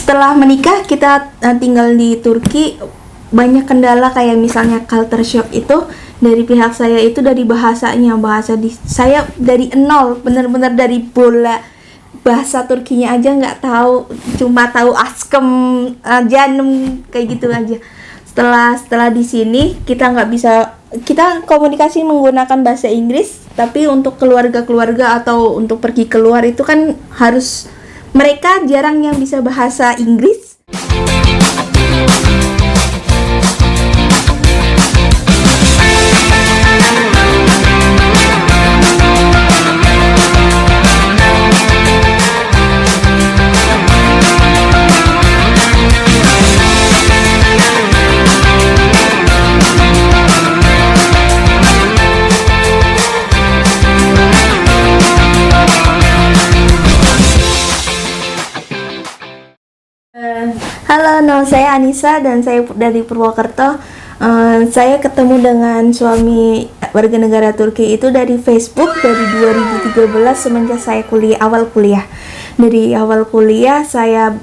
Setelah menikah kita tinggal di Turki, banyak kendala kayak misalnya culture shock itu dari pihak saya itu dari bahasanya, saya dari nol, benar-benar dari bola, bahasa Turkinya aja nggak tahu, cuma tahu askem, janum kayak gitu aja. Setelah di sini kita nggak bisa, kita komunikasi menggunakan bahasa Inggris, tapi untuk keluarga-keluarga atau untuk pergi keluar itu kan harus, mereka jarang yang bisa bahasa Inggris. Halo, nama saya Anissa dan saya dari Purwokerto. Saya ketemu dengan suami warga negara Turki itu dari Facebook dari 2013 semenjak saya awal kuliah. Dari awal kuliah saya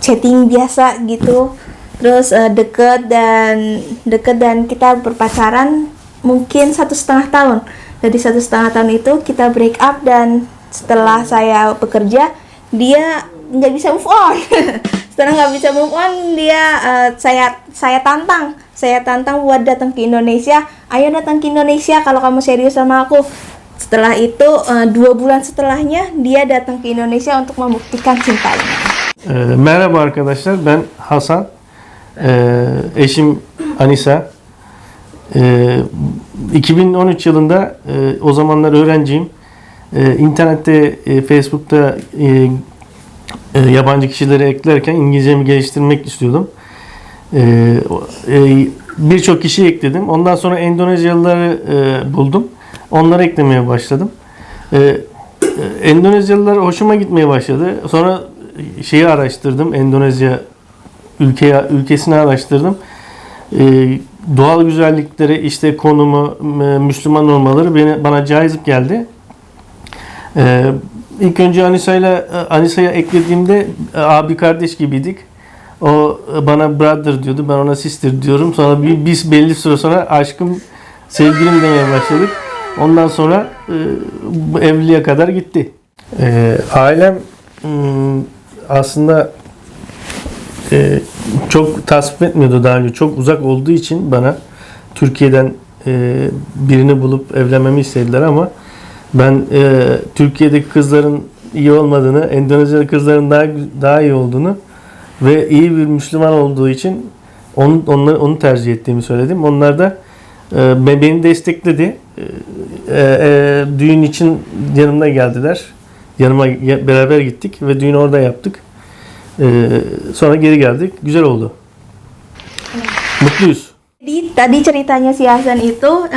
chatting biasa gitu, terus deket dan kita berpacaran mungkin 1,5 tahun. Dari 1,5 tahun itu kita break up, dan setelah saya bekerja dia nggak bisa move on. Setelah nggak bisa move on, dia saya tantang buat datang ke Indonesia. Ayo datang ke Indonesia kalau kamu serius sama aku. Setelah itu 2 bulan setelahnya dia datang ke Indonesia untuk membuktikan cintanya. Merhaba arkadaşlar, ben Hasan, eşim Anisa. 2013 yılında o zamanlar öğrenciyim. İnternette, Facebook'ta yabancı kişileri eklerken İngilizcemi geliştirmek istiyordum. Birçok kişi ekledim. Ondan sonra Endonezyalıları buldum. Onları eklemeye başladım. Endonezyalılar hoşuma gitmeye başladı. Sonra şeyi araştırdım. Endonezya ülkesini araştırdım. Doğal güzellikleri, işte konumu, Müslüman olmaları bana cazip geldi. İlk önce Anisa'ya eklediğimde abi kardeş gibiydik. O bana brother diyordu, ben ona sister diyorum. Sonra biz belli süre sonra aşkım, sevgilim demeye başladık. Ondan sonra evliliğe kadar gitti. Ailem aslında çok tasvip etmiyordu daha önce. Çok uzak olduğu için bana Türkiye'den birini bulup evlenmemi istediler, ama ben Türkiye'deki kızların iyi olmadığını, Endonezyalı kızların daha iyi olduğunu ve iyi bir Müslüman olduğu için onu tercih ettiğimi söyledim. Onlar da beni destekledi. Düğün için yanımda geldiler. Yanıma beraber gittik ve düğünü orada yaptık. Sonra geri geldik. Güzel oldu. Mutluyuz. Jadi tadi ceritanya si Hasan itu,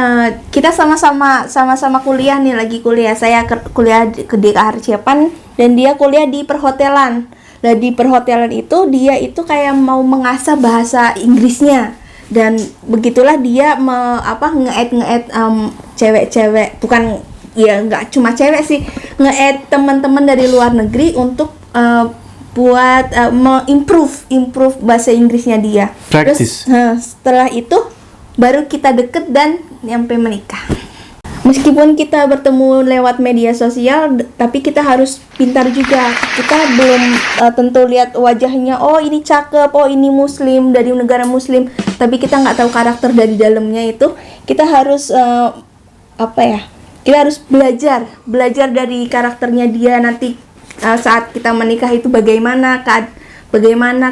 kita sama-sama kuliah nih, lagi kuliah. Saya kuliah di kearsiapan dan dia kuliah di perhotelan. Dan di perhotelan itu dia itu kayak mau mengasah bahasa Inggrisnya, dan begitulah dia nge-add cewek-cewek, bukan ya nggak cuma cewek sih, nge-add teman-teman dari luar negeri untuk buat improve bahasa Inggrisnya dia. Practice. Terus setelah itu baru kita deket dan sampai menikah. Meskipun kita bertemu lewat media sosial, tapi kita harus pintar juga. Kita belum tentu lihat wajahnya, oh ini cakep, oh ini muslim, dari negara muslim, tapi kita nggak tahu karakter dari dalamnya itu. Kita harus kita harus belajar dari karakternya dia nanti. Saat kita menikah itu bagaimana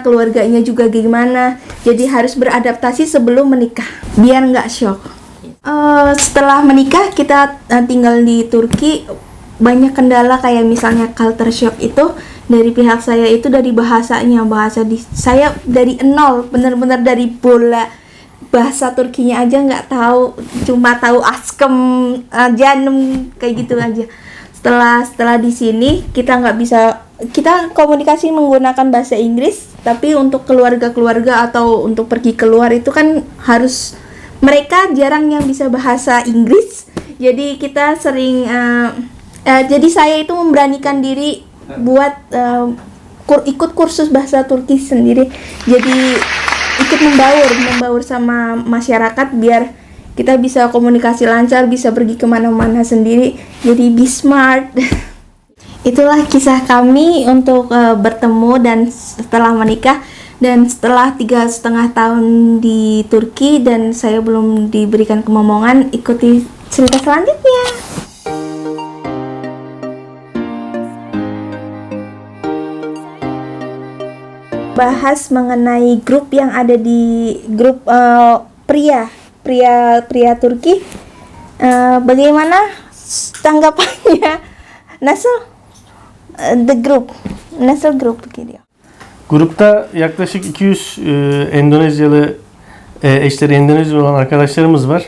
keluarganya juga gimana, jadi harus beradaptasi sebelum menikah biar nggak shock. Setelah menikah kita tinggal di Turki, banyak kendala kayak misalnya culture shock itu dari pihak saya itu dari bahasanya, saya dari nol, benar-benar dari bola, bahasa Turkinya aja nggak tahu, cuma tahu askem, janum kayak gitu aja. Setelah di sini kita nggak bisa, kita komunikasi menggunakan bahasa Inggris, tapi untuk keluarga-keluarga atau untuk pergi keluar itu kan harus, mereka jarang yang bisa bahasa Inggris. Jadi kita sering jadi saya itu memberanikan diri buat ikut kursus bahasa Turki sendiri. Jadi ikut membaur sama masyarakat biar kita bisa komunikasi lancar, bisa pergi kemana-mana sendiri. Jadi be smart. Itulah kisah kami untuk bertemu dan setelah menikah. Dan setelah 3,5 tahun di Turki dan saya belum diberikan kemomongan, ikuti cerita selanjutnya. Bahas mengenai grup yang ada di grup pria Turki. Bagaimana tanggapannya? Nasıl grup gidiyor? Grupta yaklaşık 200 Endonezyalı eşleri Endonezyalı olan arkadaşlarımız var.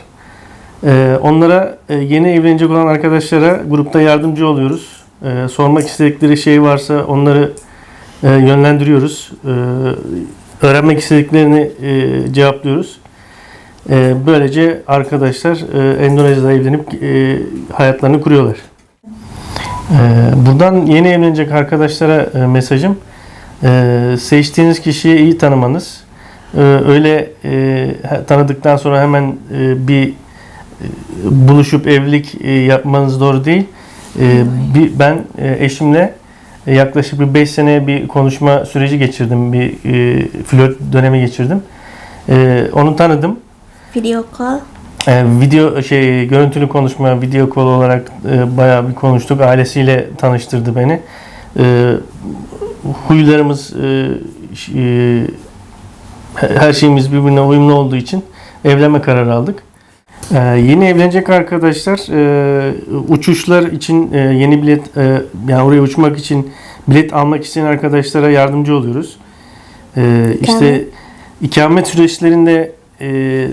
Onlara yeni evlenecek olan arkadaşlara grupta yardımcı oluyoruz. Sormak istedikleri şey varsa onları yönlendiriyoruz. Öğrenmek istediklerini cevaplıyoruz. Böylece arkadaşlar Endonezya'da evlenip hayatlarını kuruyorlar. Buradan yeni evlenecek arkadaşlara mesajım, seçtiğiniz kişiyi iyi tanımanız. Öyle tanıdıktan sonra hemen bir buluşup evlilik yapmanız doğru değil. Ben eşimle yaklaşık bir 5 sene bir konuşma süreci geçirdim. Bir flört dönemi geçirdim. Onu tanıdım. Video call. Görüntülü konuşma, video call olarak bayağı bir konuştuk. Ailesiyle tanıştırdı beni. Huylarımız, her şeyimiz birbirine uyumlu olduğu için evlenme kararı aldık. Yeni evlenecek arkadaşlar uçuşlar için yeni bilet, yani oraya uçmak için bilet almak isteyen arkadaşlara yardımcı oluyoruz. İşte ikamet süreçlerinde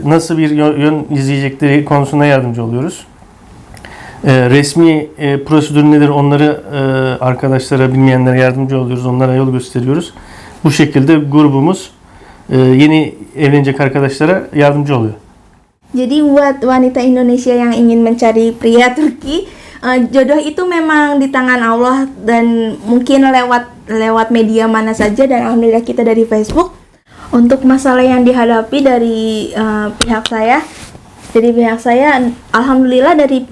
nasıl bir yön izleyecekleri konusunda yardımcı oluyoruz. Resmi prosedür nedir onları arkadaşlara, bilmeyenlere yardımcı oluyoruz. Onlara yol gösteriyoruz. Bu şekilde grubumuz yeni evlenecek arkadaşlara yardımcı oluyor. Jadi buat wanita Indonesia yang ingin mencari pria Turki, jodoh itu memang di tangan Allah dan mungkin lewat media mana saja, dan alhamdulillah kita dari Facebook. Untuk masalah yang dihadapi dari pihak saya, alhamdulillah dari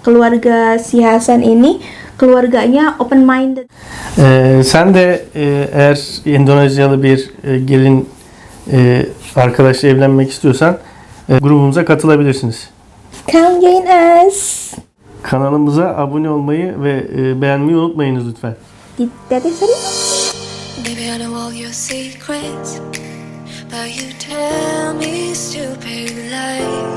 keluarga si Hasan ini keluarganya open minded. Sen de eğer Endonezyalı bir gelin arkadaşla evlenmek istiyorsan grubumuza katılabilirsiniz. Come join us. Kanalımıza abone olmayı ve beğenmeyi unutmayınız lütfen. Baby, I know all your secrets, but you tell me stupid lies.